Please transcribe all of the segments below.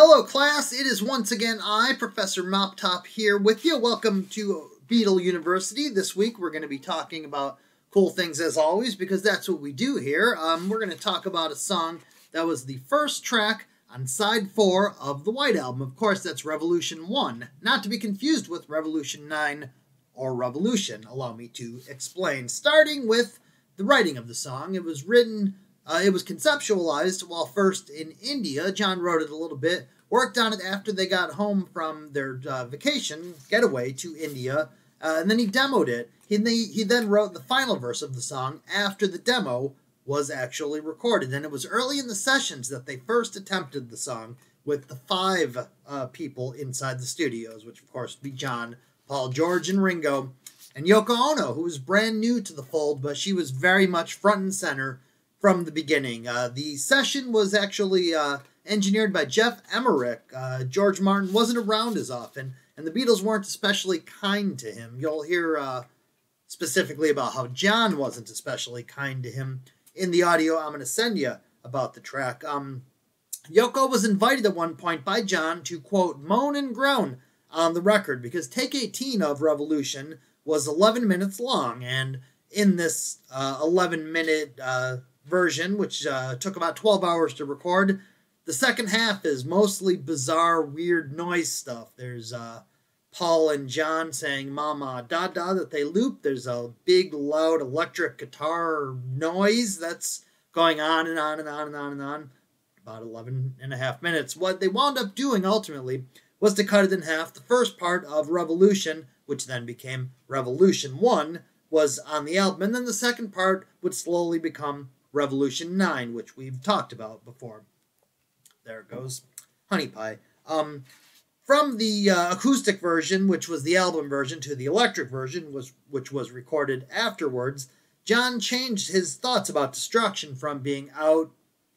Hello class, it is once again I, Professor Moptop, here with you. Welcome to Beetle University. This week we're going to be talking about cool things as always, because that's what we do here. We're going to talk about a song that was the first track on side 4 of the White Album. Of course, that's Revolution 1, not to be confused with Revolution 9 or Revolution. Allow me to explain. Starting with the writing of the song, it was written... it was conceptualized while first in India. John wrote it a little bit, worked on it after they got home from their vacation getaway to India, and then he demoed it. He then wrote the final verse of the song after the demo was actually recorded. And it was early in the sessions that they first attempted the song with the 5 people inside the studios, which of course would be John, Paul, George, and Ringo, and Yoko Ono, who was brand new to the fold, but she was very much front and center from the beginning. The session was actually engineered by Jeff Emmerich. George Martin wasn't around as often, and the Beatles weren't especially kind to him. You'll hear specifically about how John wasn't especially kind to him in the audio I'm going to send you about the track. Yoko was invited at one point by John to, quote, moan and groan on the record, because take 18 of Revolution was 11 minutes long, and in this 11-minute version, which took about 12 hours to record, the second half is mostly bizarre, weird noise stuff. There's Paul and John saying mama da da that they loop. There's a big loud electric guitar noise that's going on and on and on and on and on. About 11 and a half minutes. What they wound up doing ultimately was to cut it in half. The first part of Revolution, which then became Revolution 1, was on the album, and then the second part would slowly become Revolution 9, which we've talked about before. There it goes. Honey Pie. From the acoustic version, which was the album version, to the electric version, which was recorded afterwards, John changed his thoughts about destruction from being out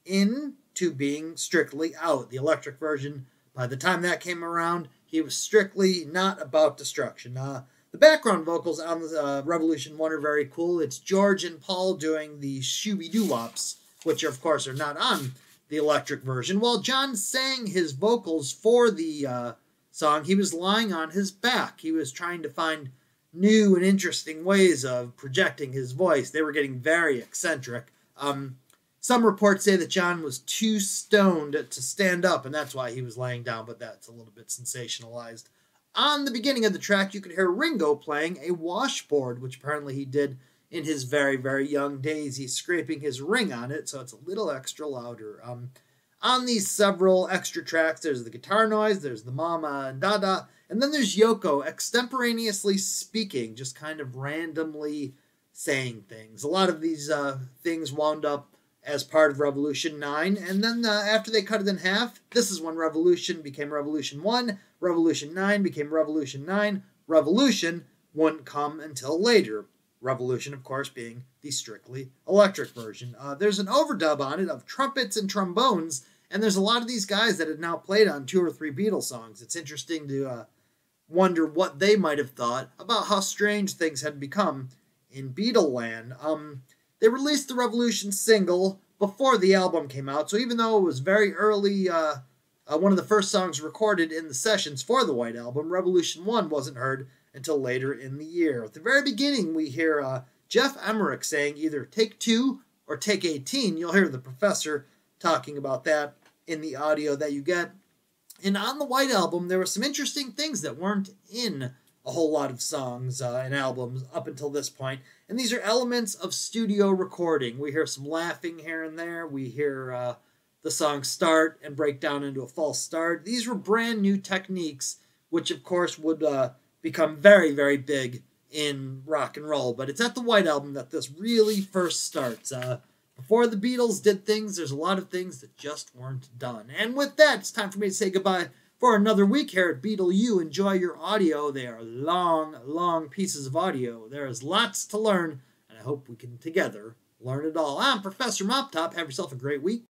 in to being strictly out. The electric version, by the time that came around, he was strictly not about destruction. The background vocals on the Revolution 1 are very cool. It's George and Paul doing the shooby-doo-wops, which of course are not on the electric version. While John sang his vocals for the song, he was lying on his back. He was trying to find new and interesting ways of projecting his voice. They were getting very eccentric. Some reports say that John was too stoned to stand up, and that's why he was laying down, but that's a little bit sensationalized. On the beginning of the track, you could hear Ringo playing a washboard, which apparently he did in his very, very young days. He's scraping his ring on it, so it's a little extra louder. On these several extra tracks, there's the guitar noise, there's the mama and dada, and then there's Yoko extemporaneously speaking, just kind of randomly saying things. A lot of these things wound up as part of Revolution 9, and then after they cut it in half, this is when Revolution became Revolution 1, Revolution 9 became Revolution 9, Revolution wouldn't come until later. Revolution, of course, being the strictly electric version. There's an overdub on it of trumpets and trombones, and there's a lot of these guys that have now played on 2 or 3 Beatles songs. It's interesting to wonder what they might have thought about how strange things had become in Beatleland. They released the Revolution single before the album came out, so even though it was very early, one of the first songs recorded in the sessions for the White Album, Revolution 1 wasn't heard until later in the year. At the very beginning, we hear Jeff Emmerich saying either take 2 or take 18. You'll hear the professor talking about that in the audio that you get. And on the White Album, there were some interesting things that weren't in a whole lot of songs and albums up until this point. And these are elements of studio recording. We hear some laughing here and there. We hear the song start and break down into a false start. These were brand new techniques, which of course would become very, very big in rock and roll. But it's at the White Album that this really first starts. Before the Beatles did things, there's a lot of things that just weren't done. And with that, it's time for me to say goodbye for another week here at Beetle U. Enjoy your audio. They are long, long pieces of audio. There is lots to learn, and I hope we can together learn it all. I'm Professor Moptop. Have yourself a great week.